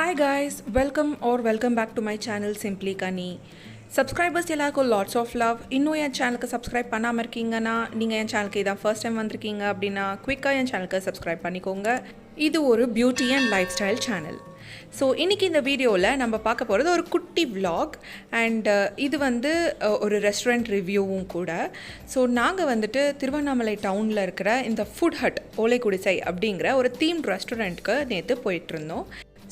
Hi guys, welcome back to my channel Simply Kani. Subscribers எல்லாருக்கும் lots of love. இன்னும் என் சேனலுக்கு subscribe பண்ணாமல் இருக்கீங்கன்னா நீங்கள் என் சேனலுக்கு இதான் ஃபர்ஸ்ட் டைம் வந்திருக்கீங்க அப்படின்னா குயிக்காக என் சேனலுக்கு சப்ஸ்கிரைப் பண்ணிக்கோங்க. இது ஒரு beauty and life style channel. So இன்றைக்கி இந்த வீடியோவில் நம்ம பார்க்க போகிறது ஒரு குட்டி vlog அண்ட் இது வந்து ஒரு ரெஸ்டாரண்ட் ரிவ்யூவும் கூட. ஸோ நாங்கள் வந்துட்டு திருவண்ணாமலை டவுனில் இருக்கிற இந்த ஃபுட் ஹட் ஓலை குடிசை அப்படிங்கிற ஒரு தீம்ட் ரெஸ்டாரண்ட்டுக்கு நேற்று போயிட்டுருந்தோம்.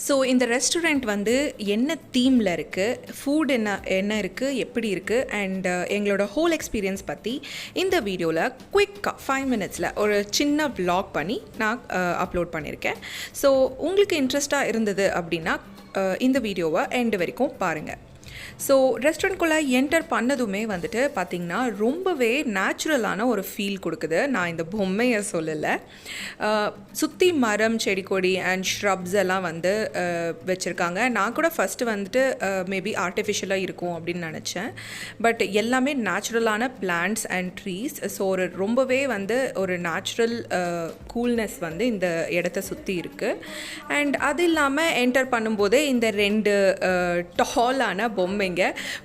ஸோ இந்த ரெஸ்டாரண்ட் வந்து என்ன தீமில் இருக்குது, ஃபுட் என்ன இருக்குது, எப்படி இருக்குது அண்ட் எங்களோட ஹோல் எக்ஸ்பீரியன்ஸ் பற்றி இந்த வீடியோவில் குயிக்காக 5 minutesல ஒரு சின்ன vlog பண்ணி நான் அப்லோட் பண்ணியிருக்கேன். ஸோ உங்களுக்கு இன்ட்ரெஸ்டாக இருந்தது அப்படின்னா இந்த வீடியோவை எண்டு வரைக்கும் பாருங்கள். ஸோ ரெஸ்டாரண்ட்குள்ளே என்டர் பண்ணதுமே வந்துட்டு பார்த்திங்கன்னா ரொம்பவே நேச்சுரலான ஒரு ஃபீல் கொடுக்குது. நான் இந்த பொம்மையை சொல்லலை, சுற்றி மரம் செடி கொடி அண்ட் ஷ்ரப்ஸ் எல்லாம் வந்து வச்சுருக்காங்க. நான் கூட ஃபஸ்ட்டு வந்துட்டு மேபி ஆர்டிஃபிஷியலாக இருக்கும் அப்படின்னு நினச்சேன். பட் எல்லாமே நேச்சுரலான பிளான்ட்ஸ் அண்ட் ட்ரீஸ். ஸோ ஒரு ரொம்பவே வந்து ஒரு நேச்சுரல் கூல்னஸ் வந்து இந்த இடத்த சுற்றி இருக்குது. அண்ட் அது இல்லாமல் என்டர் பண்ணும்போதே இந்த 2 டாலான பொம்மைங்க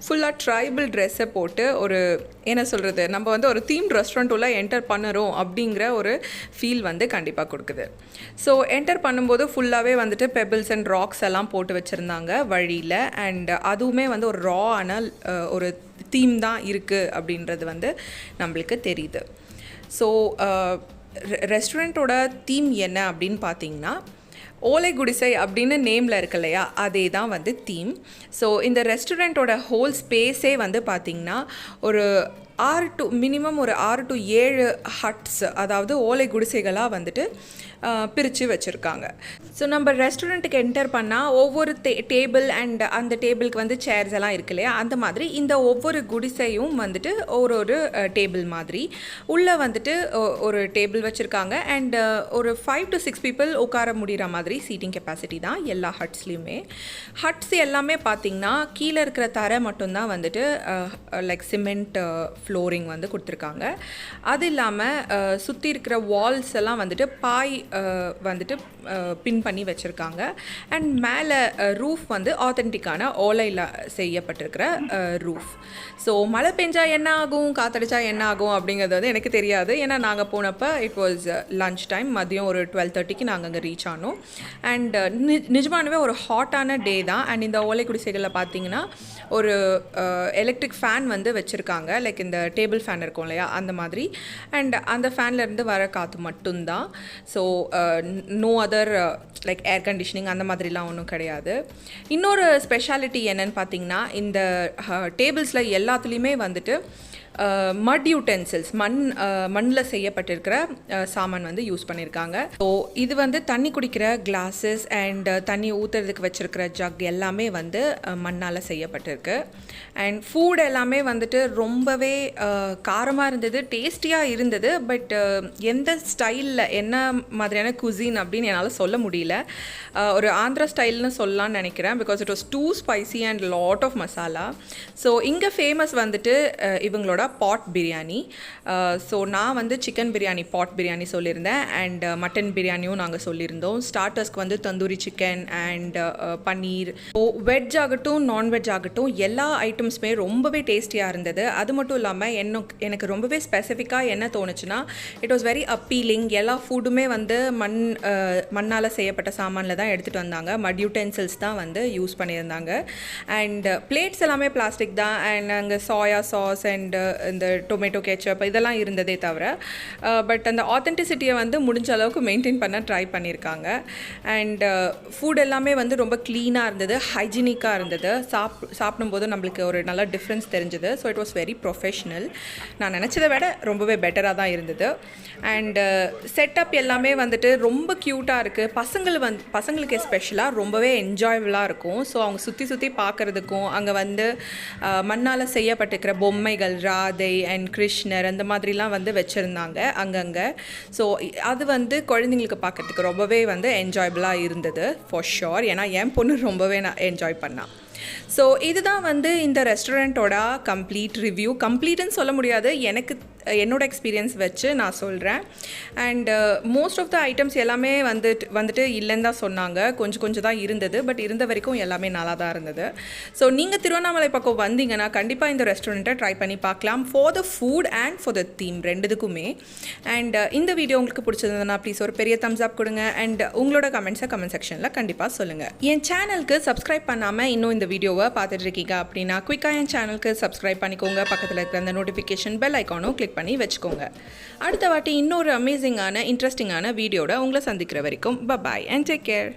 ஃபுல்லாக ட்ரைபல் ட்ரெஸ்ஸை போட்டு ஒரு என்ன சொல்கிறது, நம்ம வந்து ஒரு தீம்ட் ரெஸ்டாரண்ட் உள்ள என்டர் பண்ணுறோம் அப்படிங்கிற ஒரு ஃபீல் வந்து கண்டிப்பாக கொடுக்குது. ஸோ என்டர் பண்ணும்போது ஃபுல்லாகவே வந்துட்டு பெபிள்ஸ் அண்ட் ராக்ஸ் எல்லாம் போட்டு வச்சுருந்தாங்க வழியில். அண்ட் அதுவுமே வந்து ஒரு ரா ஆன ஒரு தீம் தான் இருக்குது அப்படின்றது வந்து நம்மளுக்கு தெரியுது. ஸோ ரெஸ்டாரண்ட்டோட தீம் என்ன அப்படின்னு பார்த்தீங்கன்னா ஓலை குடிசை அப்படின்னு நேமில் இருக்கு இல்லையா, அதே தான் வந்து தீம். ஸோ இந்த ரெஸ்டாரண்ட்டோட ஹோல் ஸ்பேஸே வந்து பார்த்திங்கன்னா ஒரு மினிமம் ஒரு 6 to 7 ஹட்ஸ், அதாவது ஓலை குடிசைகளாக வந்துட்டு பிரித்து வச்சுருக்காங்க. ஸோ நம்ம ரெஸ்டாரண்ட்டுக்கு என்டர் பண்ணால் ஒவ்வொரு டேபிள் அண்ட் அந்த டேபிளுக்கு வந்து சேர்ஸ் எல்லாம் இருக்கு இல்லையா, அந்த மாதிரி இந்த ஒவ்வொரு குடிசையும் வந்துட்டு ஒரு டேபிள் மாதிரி உள்ளே வந்துட்டு ஒரு டேபிள் வச்சுருக்காங்க. அண்ட் ஒரு 5 to 6 people உட்கார முடிகிற மாதிரி சீட்டிங் கெப்பாசிட்டி தான் எல்லா ஹட்ஸ்லேயுமே. ஹட்ஸ் எல்லாமே பார்த்திங்கன்னா கீழே இருக்கிற தரை மட்டும்தான் வந்துட்டு லைக் சிமெண்ட் ஃப்ளோரிங் வந்து கொடுத்துருக்காங்க. அது இல்லாமல் சுற்றி இருக்கிற வால்ஸ் எல்லாம் வந்துட்டு பாய் வந்துட்டு பின் பண்ணி வச்சுருக்காங்க. அண்ட் மேலே ரூஃப் வந்து ஆத்தென்டிக்கான ஓலையில் செய்யப்பட்டிருக்கிற ரூஃப். ஸோ மழை பெஞ்சா என்ன ஆகும், காற்றடிச்சா என்ன ஆகும் அப்படிங்கிறது வந்து எனக்கு தெரியாது. ஏன்னா நாங்கள் போனப்போ இட் வாஸ் லன்ச் டைம், மதியம் ஒரு 12:30க்கு நாங்கள் அங்கே ரீச் ஆனோம். அண்ட் நிஜமானவே ஒரு ஹாட்டான டே தான். அண்ட் இந்த ஓலை குடிசைகளில் பார்த்தீங்கன்னா ஒரு எலக்ட்ரிக் ஃபேன் வந்து வச்சுருக்காங்க, லைக் இந்த டேபிள் ஃபேன் இருக்கும் இல்லையா அந்த மாதிரி. அண்ட் அந்த ஃபேன்லேருந்து வர காற்று மட்டும்தான். So no other like air conditioning அந்த மாதிரிலாம் ஒன்றும் கிடையாது. இன்னொரு ஸ்பெஷாலிட்டி என்னன்னு பார்த்தீங்கன்னா இந்த டேபிள்ஸில் எல்லாத்துலேயுமே வந்துட்டு மட் யூட்டென்சில்ஸ் மண்ணில் செய்யப்பட்டிருக்கிற சாமான் வந்து யூஸ் பண்ணியிருக்காங்க. ஸோ இது வந்து தண்ணி குடிக்கிற கிளாஸஸ் அண்ட் தண்ணி ஊற்றுறதுக்கு வச்சுருக்கிற ஜக் எல்லாமே வந்து மண்ணால் செய்யப்பட்டிருக்கு. அண்ட் ஃபுட் எல்லாமே வந்துட்டு ரொம்பவே காரமாக இருந்தது, டேஸ்டியாக இருந்தது. பட் எந்த ஸ்டைலில் என்ன மாதிரியான குசின் அப்படின்னு என்னால் சொல்ல முடியல. ஒரு ஆந்திரா ஸ்டைல்னு சொல்லலான்னு நினைக்கிறேன், because it was too spicy and lot of masala. So இங்கே ஃபேமஸ் வந்துட்டு இவங்களோட பாட் பிரியாணி. ஸோ நான் வந்து சிக்கன் பிரியாணி, பாட் பிரியாணி சொல்லியிருந்தேன். அண்ட் மட்டன் பிரியாணியும் நாங்கள் சொல்லியிருந்தோம். ஸ்டார்டர்ஸ்க்கு வந்து tandoori chicken and paneer. So veg ஆகட்டும் நான்வெஜ் ஆகட்டும் எல்லா ஐட்டம்ஸுமே ரொம்பவே டேஸ்டியாக இருந்தது. அது மட்டும் இல்லாமல் எனக்கு ரொம்பவே ஸ்பெசிஃபிக்காக என்ன தோணுச்சுன்னா, இட் வாஸ் வெரி அப்பீலிங். எல்லா ஃபுட்டுமே வந்து மண்ணால் செய்யப்பட்ட சாமானில் தான் எடுத்துகிட்டு வந்தாங்க. மட் யூட்டென்சில்ஸ் தான் வந்து யூஸ் பண்ணியிருந்தாங்க. அண்ட் பிளேட்ஸ் எல்லாமே பிளாஸ்டிக் தான். அண்ட் அங்கே சோயா சாஸ் அண்ட் இந்த டொமேட்டோ கெச்சப் இதெல்லாம் இருந்ததே தவிர பட் அந்த ஆத்தென்டிசிட்டியை வந்து முடிஞ்ச அளவுக்கு மெயின்டைன் பண்ண ட்ரை பண்ணியிருக்காங்க. அண்ட் ஃபுட் எல்லாமே வந்து ரொம்ப க்ளீனாக இருந்தது, ஹைஜீனிக்காக இருந்தது. சாப்பிடும்போது நம்மளுக்கு ஒரு நல்ல டிஃப்ரென்ஸ் தெரிஞ்சுது. So it was very professional. நான் நினச்சதை விட ரொம்பவே பெட்டராக தான் இருந்தது. அண்டு செட்டப் எல்லாமே வந்துட்டு ரொம்ப க்யூட்டாக இருக்குது. பசங்களுக்கு எஸ்பெஷலாக ரொம்பவே என்ஜாயபுளாக இருக்கும். ஸோ அவங்க சுற்றி பார்க்குறதுக்கும் அங்கே வந்து மண்ணால் செய்யப்பட்டிருக்கிற பொம்மைகள் ராதை அண்ட் கிருஷ்ணர் அந்த மாதிரிலாம் வந்து வச்சுருந்தாங்க அங்கங்கே. ஸோ அது வந்து குழந்தைங்களுக்கு பார்க்குறதுக்கு ரொம்பவே வந்து என்ஜாயபுளாக இருந்தது ஃபார் ஷோர். ஏன்னா என் பொண்ணு ரொம்பவே நான் என்ஜாய் பண்ணான். ஸோ இதுதான் வந்து இந்த ரெஸ்டாரண்ட்டோட கம்ப்ளீட் ரிவ்யூ. கம்ப்ளீட்டுன்னு சொல்ல முடியாது, எனக்கு என்னோட எக்ஸ்பீரியன்ஸ் வச்சு நான் சொல்கிறேன். And most of the items எல்லாமே வந்துட்டு இல்லைன்னு தான் சொன்னாங்க. கொஞ்சம் தான் இருந்தது. பட் இருந்த வரைக்கும் எல்லாமே நல்லா தான் இருந்தது. ஸோ நீங்கள் திருவண்ணாமலை பக்கம் வந்தீங்கன்னா கண்டிப்பாக இந்த ரெஸ்டாரண்ட்டை ட்ரை பண்ணி பார்க்கலாம். For the food and for the theme ரெண்டுத்துக்குமே. அண்ட் இந்த வீடியோ உங்களுக்கு பிடிச்சிருந்ததுன்னா ப்ளீஸ் ஒரு பெரிய தம்ஸ் அப் கொடுங்க. அண்ட் உங்களோட கமெண்ட்ஸை கமெண்ட் செக்ஷனில் கண்டிப்பாக சொல்லுங்கள். என் சேனலுக்கு சப்ஸ்கிரைப் பண்ணாமல் இன்னும் இந்த வீடியோவை பார்த்துட்டு இருக்கீங்க அப்படின்னா குயிக்காக என் சேனலுக்கு சப்ஸ்கிரைப் பண்ணிக்கோங்க. பக்கத்தில் இருக்கிற அந்த நோட்டிஃபிகேஷன் பெல் ஐக்கானும் கிளிக் பண்ணி வச்சுக்கோங்க. அடுத்த வாட்டி இன்னொரு அமேசிங்கான இன்ட்ரெஸ்டிங்கான வீடியோட உங்களை சந்திக்கிற வரைக்கும் பாய் அண்ட் டேக் கேர்.